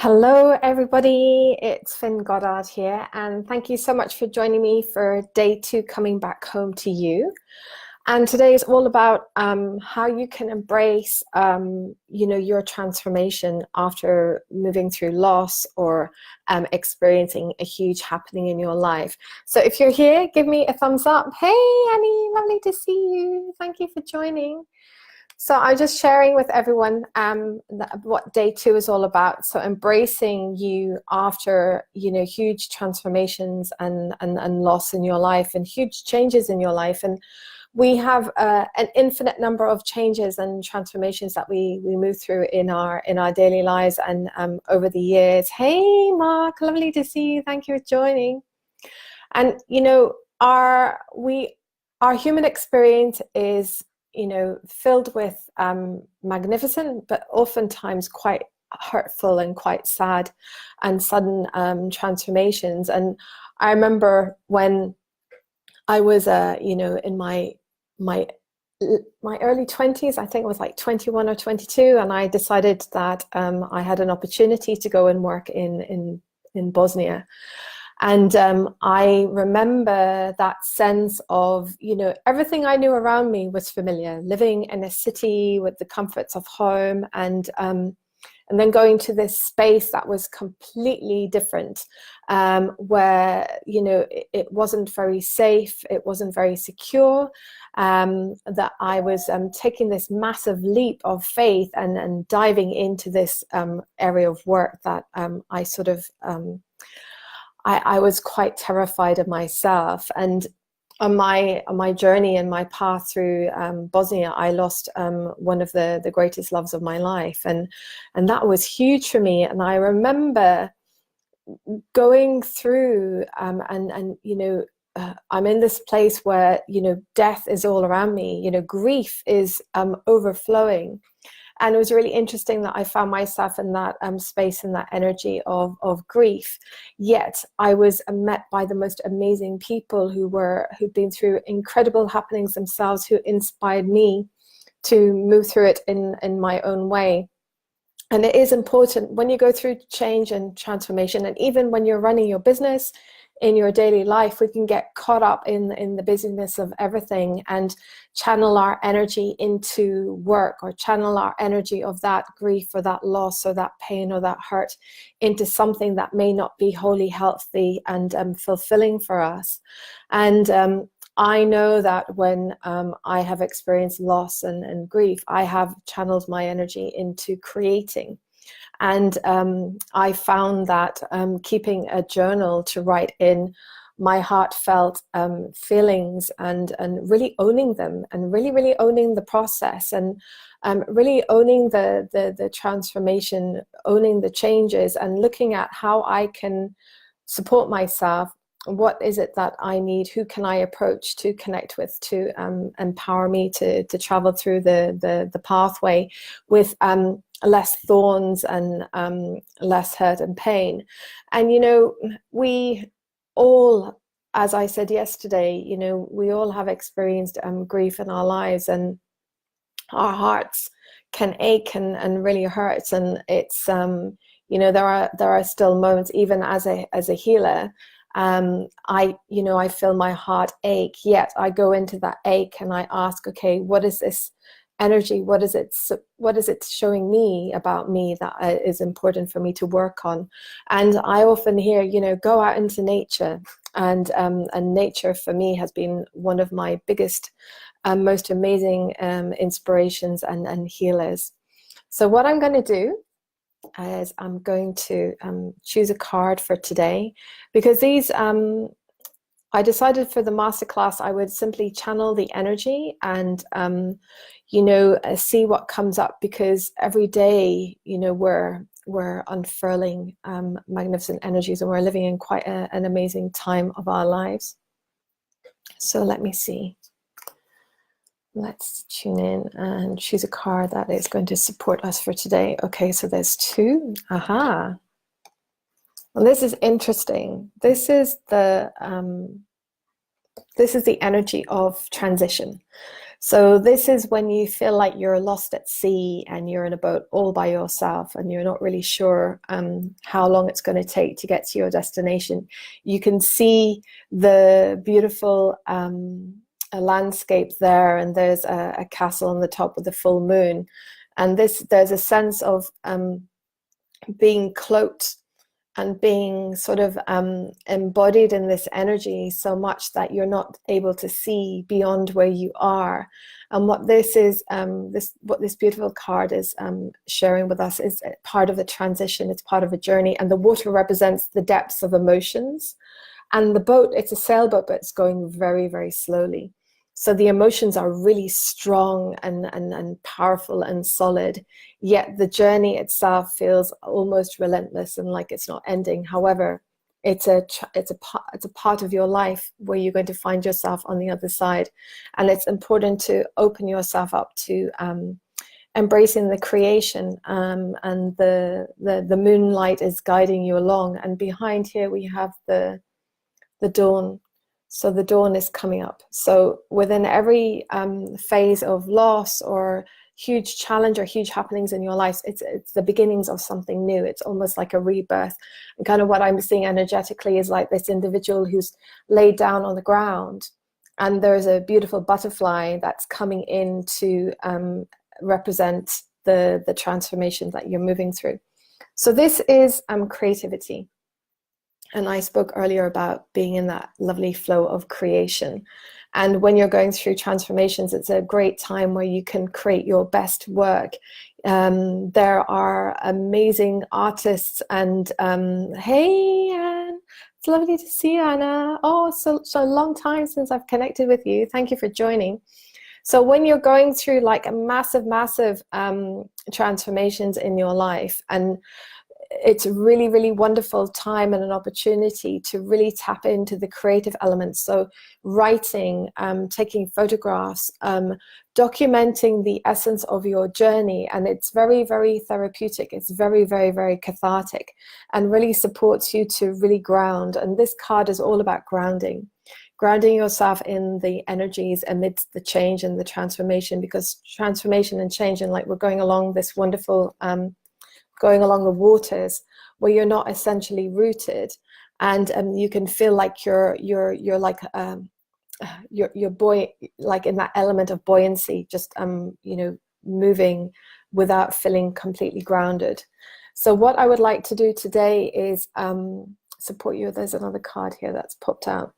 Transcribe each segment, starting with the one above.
Hello, everybody. It's Goddard here, and thank you so much for joining me for day two coming back home to you. And today is all about how you can embrace, your transformation after moving through loss or experiencing a huge happening in your life. So if you're here, give me a thumbs up. Hey, Annie, lovely to see you. Thank you for joining. So I'm just sharing with everyone what day two is all about. So embracing you after, huge transformations and loss in your life and huge changes in your life. And we have an infinite number of changes and transformations that we move through in our daily lives and over the years. Hey, Mark, lovely to see you. Thank you for joining. And, our human experience is filled with magnificent, but oftentimes quite hurtful and quite sad and sudden transformations. And I remember when I was, in my early 20s, I think it was like 21 or 22, and I decided that I had an opportunity to go and work in Bosnia. And I remember that sense of, everything I knew around me was familiar, living in a city with the comforts of home, and then going to this space that was completely different, where, it wasn't very safe, it wasn't very secure, that I was taking this massive leap of faith and diving into this area of work that I sort of... I was quite terrified of myself. And on my journey and my path through Bosnia, I lost one of the greatest loves of my life, and that was huge for me. And I remember going through I'm in this place where death is all around me, grief is overflowing. And it was really interesting that I found myself in that space and that energy of grief. Yet I was met by the most amazing people who'd been through incredible happenings themselves, who inspired me to move through it in my own way. And it is important when you go through change and transformation, and even when you're running your business, in your daily life, we can get caught up in the busyness of everything and channel our energy into work, or channel our energy of that grief or that loss or that pain or that hurt into something that may not be wholly healthy and fulfilling for us. And I know that when I have experienced loss and grief, I have channeled my energy into creating. And I found that keeping a journal to write in my heartfelt feelings and really owning them, and really owning the process, and really owning the transformation, owning the changes, and looking at how I can support myself. What is it that I need? Who can I approach to connect with to empower me to travel through the pathway with less thorns and less hurt and pain? And we all, as I said yesterday, we all have experienced grief in our lives, and our hearts can ache and really hurt. And it's there are still moments, even as a healer, I feel my heart ache, yet I go into that ache and I ask, okay, what is this energy? What is it showing me about me that is important for me to work on? And I often hear, go out into nature, and nature for me has been one of my biggest, most amazing inspirations and healers. So what I'm going to do is I'm going to choose a card for today, because these I decided for the masterclass I would simply channel the energy and see what comes up, because every day we're unfurling magnificent energies, and we're living in quite an amazing time of our lives. So let me see. Let's tune in and choose a card that is going to support us for today. Okay, so there's two. Aha. Well, this is interesting. This is the energy of transition. So this is when you feel like you're lost at sea and you're in a boat all by yourself and you're not really sure how long it's going to take to get to your destination. You can see the beautiful landscape there, and there's a castle on the top with the full moon. And there's a sense of being cloaked and being sort of embodied in this energy so much that you're not able to see beyond where you are. And what this is, what this beautiful card is sharing with us is part of the transition. It's part of a journey, and the water represents the depths of emotions. And the boat, it's a sailboat, but it's going very, very slowly. So the emotions are really strong and powerful and solid, yet the journey itself feels almost relentless and like it's not ending. However, it's a part of your life where you're going to find yourself on the other side. And it's important to open yourself up to embracing the creation, and the moonlight is guiding you along. And behind here we have the dawn. So the dawn is coming up. So within every phase of loss or huge challenge or huge happenings in your life, it's the beginnings of something new. It's almost like a rebirth. And kind of what I'm seeing energetically is like this individual who's laid down on the ground, and there's a beautiful butterfly that's coming in to represent the transformation that you're moving through. So this is creativity. And I spoke earlier about being in that lovely flow of creation. And when you're going through transformations, it's a great time where you can create your best work. There are amazing artists, and hey, Anne, it's lovely to see you, Anna. Oh, so a long time since I've connected with you. Thank you for joining. So when you're going through like a massive transformations in your life, and it's a really, really wonderful time and an opportunity to really tap into the creative elements. So writing, taking photographs, documenting the essence of your journey. And it's very, very therapeutic. It's very, very, very cathartic, and really supports you to really ground. And this card is all about grounding yourself in the energies amidst the change and the transformation, because transformation and change, and like we're going along this wonderful going along the waters where you're not essentially rooted, and you can feel like you're like you're buoyant, like in that element of buoyancy, just you know, moving without feeling completely grounded. So what I would like to do today is support you. There's another card here that's popped out.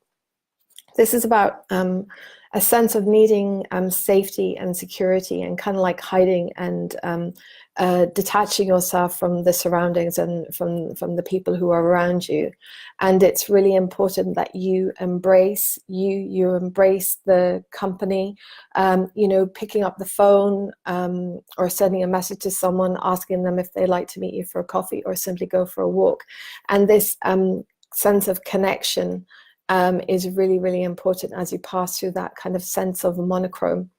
This is about a sense of needing safety and security, and kind of like hiding and detaching yourself from the surroundings and from the people who are around you. And it's really important that you embrace you embrace the company, you know, picking up the phone or sending a message to someone, asking them if they'd like to meet you for a coffee or simply go for a walk. And this sense of connection is really, really important as you pass through that kind of sense of monochrome,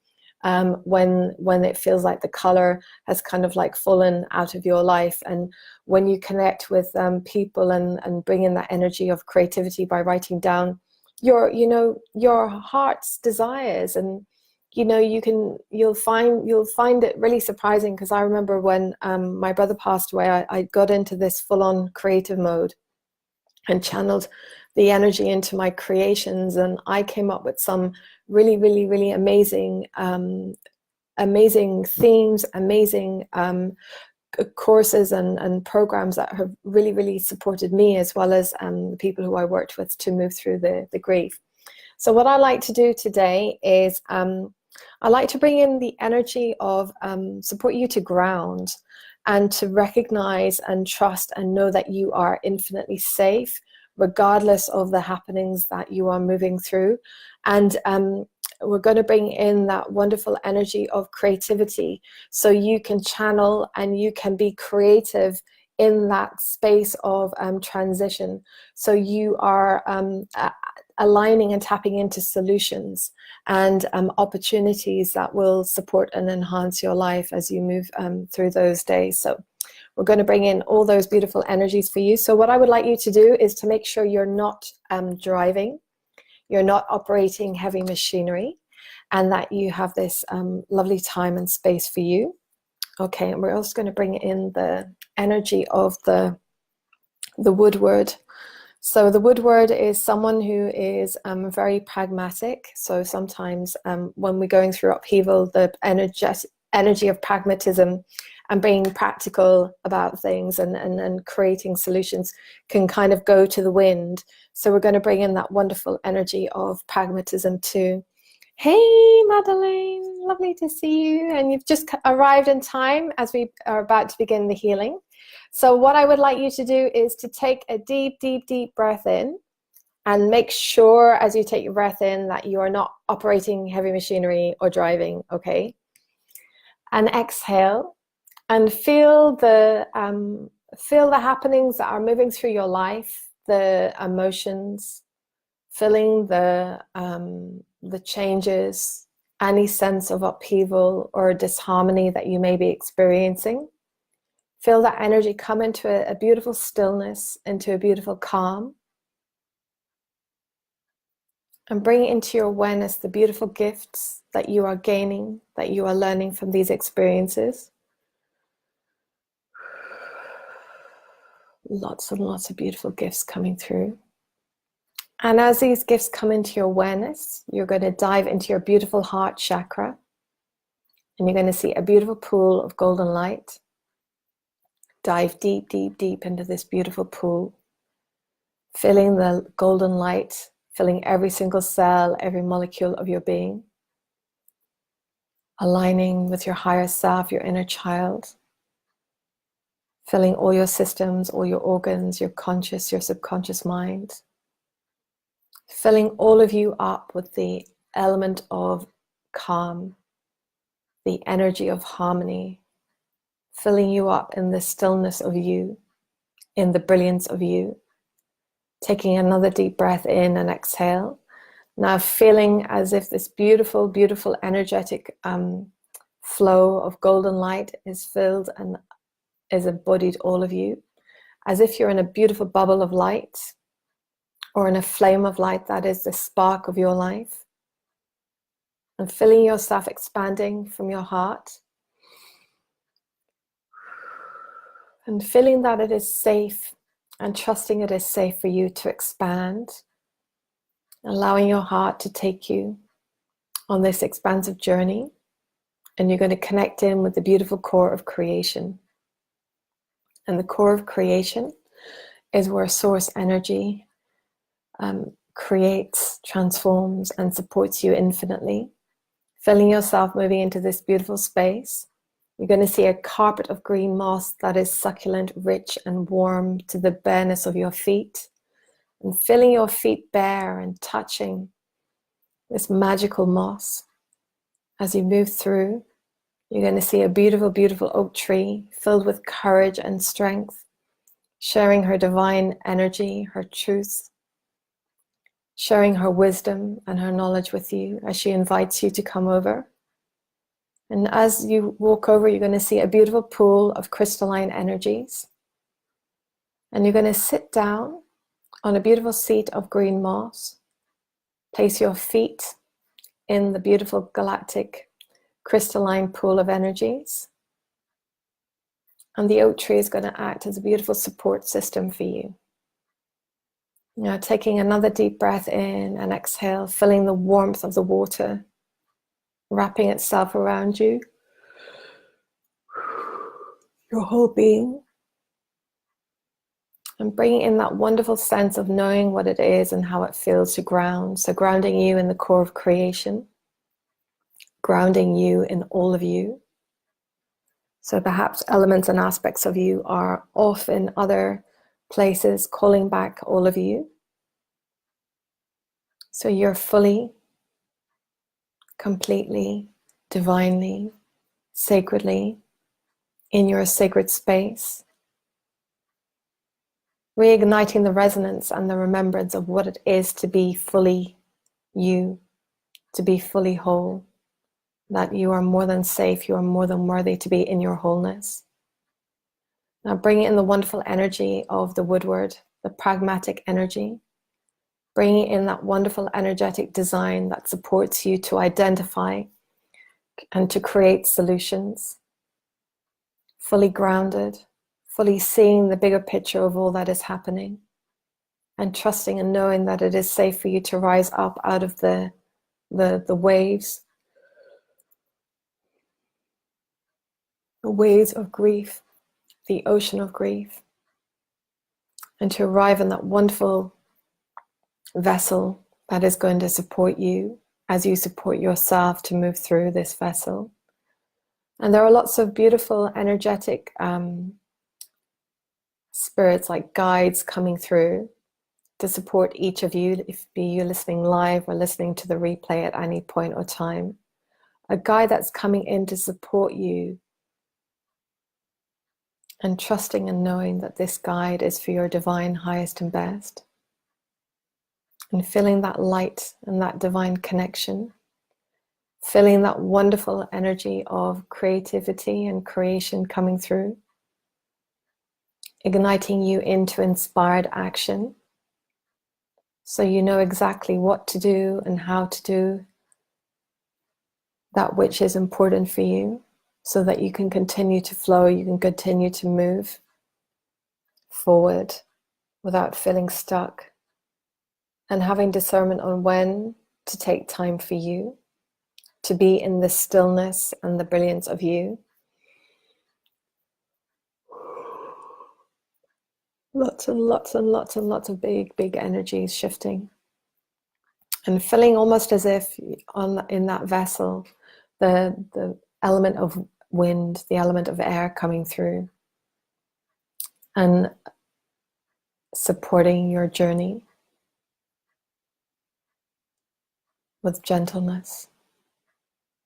when it feels like the color has kind of like fallen out of your life. And when you connect with people and bring in that energy of creativity by writing down your, you know, your heart's desires, and you know, you'll find it really surprising, because I remember when my brother passed away, I got into this full-on creative mode and channeled the energy into my creations, and I came up with some really, really, really amazing amazing themes, amazing courses and programs that have really, really supported me, as well as the people who I worked with, to move through the grief. So what I like to do today is I like to bring in the energy of support you to ground, and to recognize and trust and know that you are infinitely safe, regardless of the happenings that you are moving through. And we're going to bring in that wonderful energy of creativity, so you can channel and you can be creative in that space of transition. So you are aligning and tapping into solutions and opportunities that will support and enhance your life as you move through those days. So we're going to bring in all those beautiful energies for you. So what I would like you to do is to make sure you're not driving, you're not operating heavy machinery. and that you have this lovely time and space for you. Okay, and we're also going to bring in the energy of the woodward. So the woodward is someone who is very pragmatic. So sometimes when we're going through upheaval, the energy of pragmatism and being practical about things and creating solutions can kind of go to the wind. So we're going to bring in that wonderful energy of pragmatism too. Hey, Madeleine, lovely to see you. And you've just arrived in time as we are about to begin the healing. So what I would like you to do is to take a deep, deep, deep breath in, and make sure as you take your breath in that you are not operating heavy machinery or driving, okay? And exhale and feel the happenings that are moving through your life, the emotions, feeling the changes, any sense of upheaval or disharmony that you may be experiencing. Feel that energy come into a beautiful stillness, into a beautiful calm. And bring into your awareness the beautiful gifts that you are gaining, that you are learning from these experiences. Lots and lots of beautiful gifts coming through. And as these gifts come into your awareness, you're going to dive into your beautiful heart chakra. And you're going to see a beautiful pool of golden light. Dive deep, deep, deep into this beautiful pool, feeling the golden light, filling every single cell, every molecule of your being, aligning with your higher self, your inner child, filling all your systems, all your organs, your conscious, your subconscious mind, filling all of you up with the element of calm, the energy of harmony, filling you up in the stillness of you, in the brilliance of you. Taking another deep breath in and exhale. Now feeling as if this beautiful, beautiful energetic flow of golden light is filled and is embodied all of you. As if you're in a beautiful bubble of light or in a flame of light that is the spark of your life. And feeling yourself expanding from your heart. And feeling that it is safe and trusting it is safe for you to expand. Allowing your heart to take you on this expansive journey. And you're going to connect in with the beautiful core of creation. And the core of creation is where source energy creates, transforms, and supports you infinitely. Feeling yourself moving into this beautiful space. You're going to see a carpet of green moss that is succulent, rich, and warm to the bareness of your feet. And feeling your feet bare and touching this magical moss. As you move through, you're going to see a beautiful, beautiful oak tree filled with courage and strength, sharing her divine energy, her truth, sharing her wisdom and her knowledge with you as she invites you to come over. And as you walk over, you're going to see a beautiful pool of crystalline energies. And you're going to sit down on a beautiful seat of green moss. Place your feet in the beautiful galactic crystalline pool of energies. And the oak tree is going to act as a beautiful support system for you. Now taking another deep breath in and exhale, feeling the warmth of the water wrapping itself around you, your whole being. And bringing in that wonderful sense of knowing what it is and how it feels to ground. So grounding you in the core of creation, grounding you in all of you. So perhaps elements and aspects of you are off in other places, calling back all of you. So you're fully, completely, divinely, sacredly in your sacred space. Reigniting the resonance and the remembrance of what it is to be fully you, to be fully whole, that you are more than safe, you are more than worthy to be in your wholeness. Now bring in the wonderful energy of the woodward, the pragmatic energy, bringing in that wonderful energetic design that supports you to identify and to create solutions, fully grounded, fully seeing the bigger picture of all that is happening, and trusting and knowing that it is safe for you to rise up out of the waves of grief, the ocean of grief, and to arrive in that wonderful vessel that is going to support you as you support yourself to move through this vessel. And there are lots of beautiful, energetic spirits like guides coming through to support each of you, if be you listening live or listening to the replay at any point or time. A guide that's coming in to support you, and trusting and knowing that this guide is for your divine highest and best. And feeling that light and that divine connection. Feeling that wonderful energy of creativity and creation coming through. Igniting you into inspired action. So you know exactly what to do and how to do that which is important for you, so that you can continue to flow, you can continue to move forward without feeling stuck, and having discernment on when to take time for you, to be in the stillness and the brilliance of you. Lots and lots and lots and lots of big energies shifting. And feeling almost as if in that vessel, the element of wind, the element of air coming through and supporting your journey with gentleness,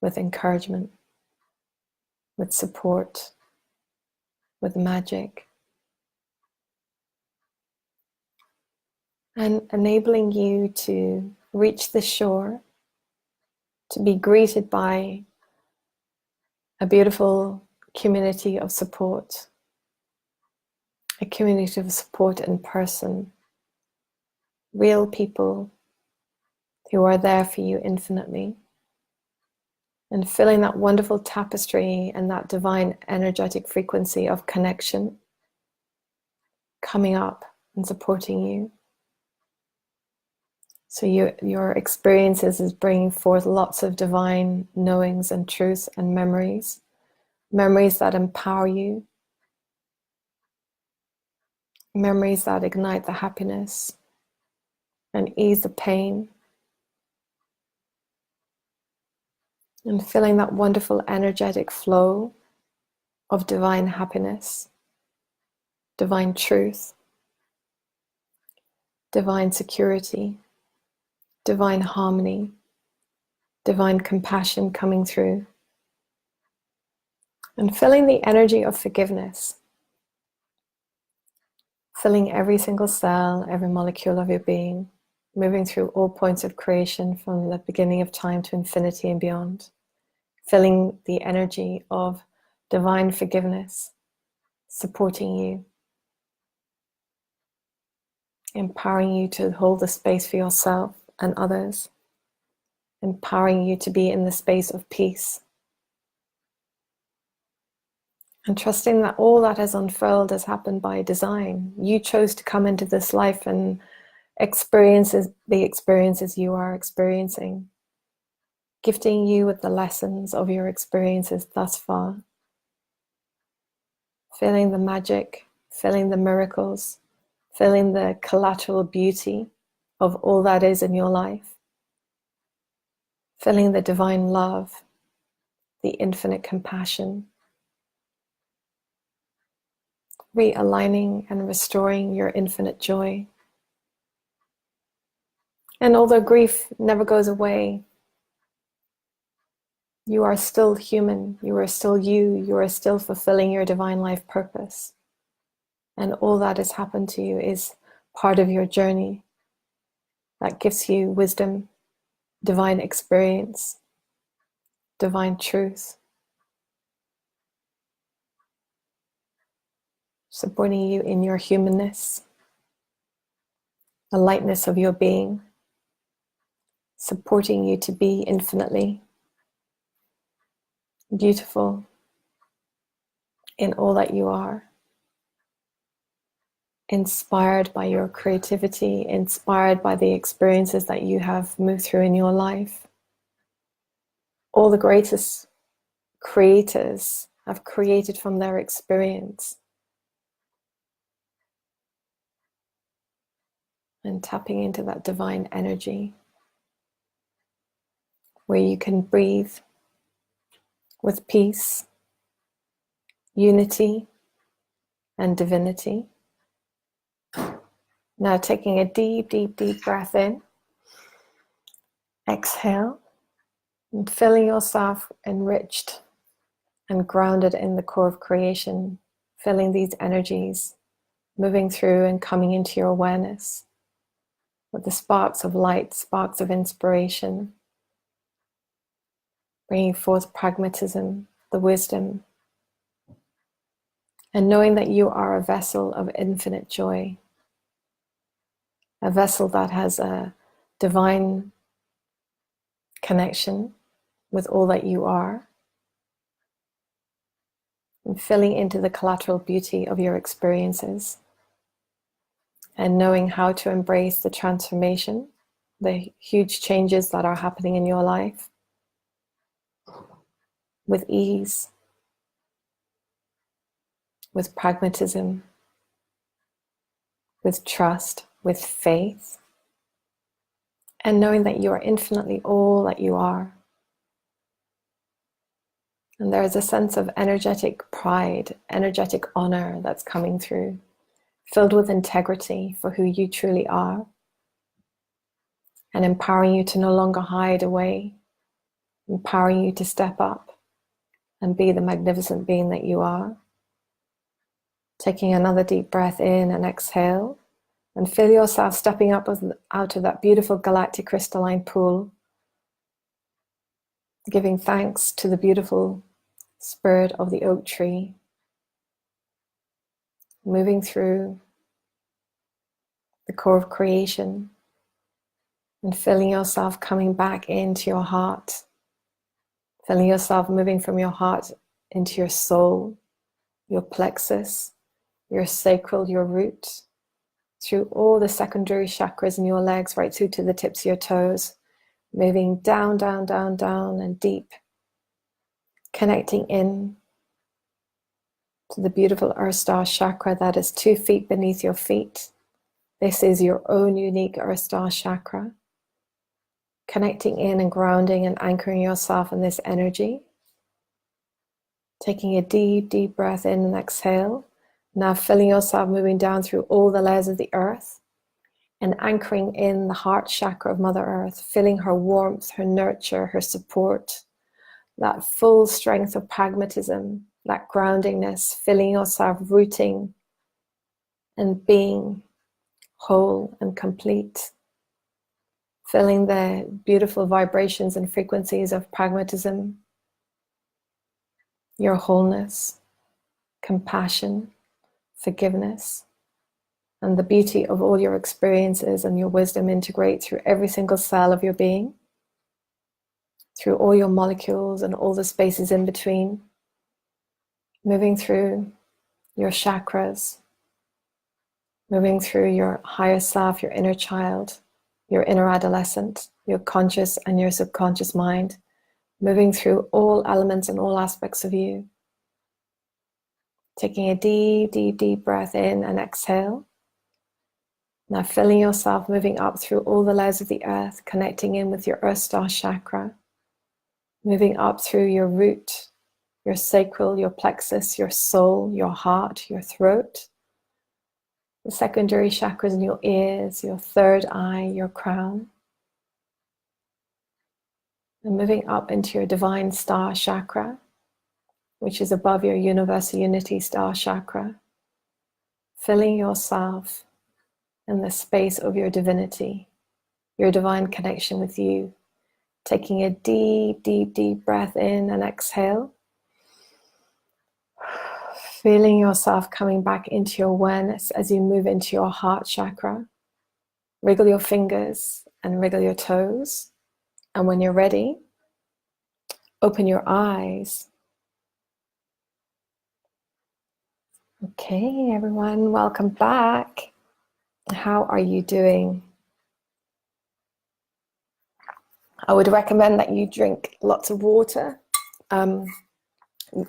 with encouragement, with support, with magic, and enabling you to reach the shore, to be greeted by a beautiful community of support, a community of support in person, real people who are there for you infinitely, and feeling that wonderful tapestry and that divine energetic frequency of connection coming up and supporting you. So your experiences is bringing forth lots of divine knowings and truths and memories that empower you, memories that ignite the happiness and ease the pain, and feeling that wonderful energetic flow of divine happiness, divine truth, divine security, divine harmony, divine compassion coming through, and feeling the energy of forgiveness, filling every single cell, every molecule of your being, moving through all points of creation from the beginning of time to infinity and beyond, feeling the energy of divine forgiveness supporting you, empowering you to hold the space for yourself and others, empowering you to be in the space of peace, and trusting that all that has unfurled has happened by design. You chose to come into this life and experiences the experiences you are experiencing, gifting you with the lessons of your experiences thus far, feeling the magic, feeling the miracles, feeling the collateral beauty of all that is in your life, feeling the divine love, the infinite compassion, realigning and restoring your infinite joy. And although grief never goes away, you are still human, you are still you are still fulfilling your divine life purpose. And all that has happened to you is part of your journey that gives you wisdom, divine experience, divine truth, supporting you in your humanness, the lightness of your being, supporting you to be infinitely beautiful in all that you are, inspired by your creativity, inspired by the experiences that you have moved through in your life. All the greatest creators have created from their experience. And tapping into that divine energy where you can breathe with peace, unity, and divinity. Now taking a deep, deep, deep breath in. Exhale, and feeling yourself enriched and grounded in the core of creation, feeling these energies moving through and coming into your awareness with the sparks of light, sparks of inspiration, bringing forth pragmatism, the wisdom, and knowing that you are a vessel of infinite joy, a vessel that has a divine connection with all that you are, and filling into the collateral beauty of your experiences, and knowing how to embrace the transformation, the huge changes that are happening in your life with ease, with pragmatism, with trust, with faith, and knowing that you are infinitely all that you are. And there is a sense of energetic pride, energetic honor that's coming through, filled with integrity for who you truly are, and empowering you to no longer hide away, empowering you to step up and be the magnificent being that you are. Taking another deep breath in and exhale, and feel yourself stepping up out of that beautiful galactic crystalline pool, giving thanks to the beautiful spirit of the oak tree, moving through the core of creation, and feeling yourself coming back into your heart, feeling yourself moving from your heart into your soul, your plexus, your sacral, your root, through all the secondary chakras in your legs, right through to the tips of your toes, moving down, down, down, down, and deep, connecting in to the beautiful Earth Star chakra that is 2 feet beneath your feet. This is your own unique Earth Star chakra. Connecting in and grounding and anchoring yourself in this energy. Taking a deep, deep breath in and exhale. Now feeling yourself moving down through all the layers of the earth and anchoring in the heart chakra of Mother Earth, feeling her warmth, her nurture, her support, that full strength of pragmatism, that groundingness, feeling yourself rooting and being whole and complete. Feeling the beautiful vibrations and frequencies of pragmatism, your wholeness, compassion, forgiveness, and the beauty of all your experiences and your wisdom integrate through every single cell of your being, through all your molecules and all the spaces in between, moving through your chakras, moving through your higher self, your inner child, your inner adolescent, your conscious and your subconscious mind, moving through all elements and all aspects of you. Taking a deep, deep, deep breath in and exhale. Now feeling yourself moving up through all the layers of the earth, connecting in with your Earth Star chakra, moving up through your root, your sacral, your plexus, your soul, your heart, your throat, the secondary chakras in your ears, your third eye, your crown, and moving up into your divine star chakra, which is above your universal unity star chakra, filling yourself in the space of your divinity, your divine connection with you. Taking a deep, deep, deep breath in and exhale. Feeling yourself coming back into your awareness as you move into your heart chakra. Wriggle your fingers and wriggle your toes. And when you're ready, open your eyes. Okay, everyone, welcome back. How are you doing? I would recommend that you drink lots of water.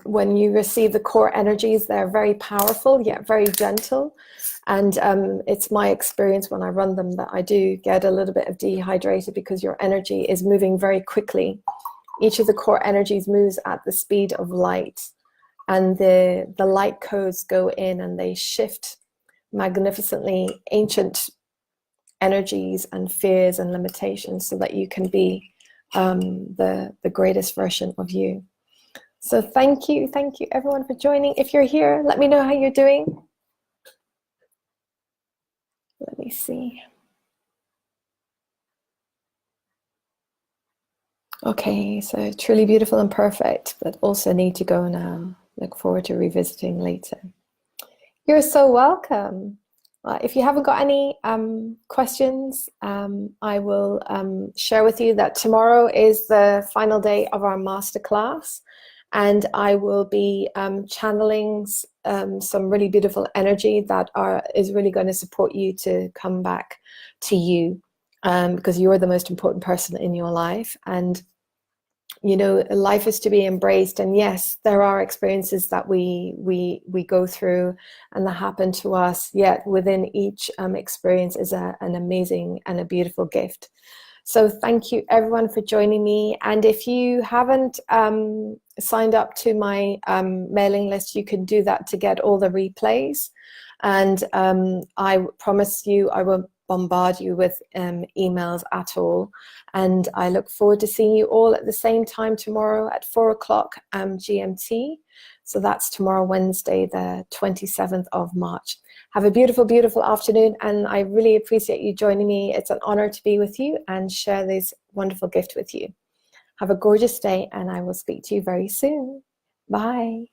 When you receive the core energies, they're very powerful, yet very gentle. And it's my experience when I run them that I do get a little bit of dehydrated because your energy is moving very quickly. Each of the core energies moves at the speed of light. And the light codes go in and they shift magnificently ancient energies and fears and limitations so that you can be the greatest version of you. So thank you everyone for joining. If you're here, let me know how you're doing. Let me see. Okay, so truly beautiful and perfect, but also need to go now. Look forward to revisiting later. You're so welcome. If you haven't got any questions, I will share with you that tomorrow is the final day of our masterclass. And I will be channeling some really beautiful energy that is really going to support you to come back to you, because you're the most important person in your life. And, you know, life is to be embraced. And yes, there are experiences that we go through and that happen to us, yet within each experience is an amazing and a beautiful gift. So thank you everyone for joining me. And if you haven't signed up to my mailing list, you can do that to get all the replays. And I promise you I won't bombard you with emails at all. And I look forward to seeing you all at the same time tomorrow at 4 o'clock GMT. So that's tomorrow, Wednesday, the 27th of March. Have a beautiful, beautiful afternoon, and I really appreciate you joining me. It's an honor to be with you and share this wonderful gift with you. Have a gorgeous day, and I will speak to you very soon. Bye.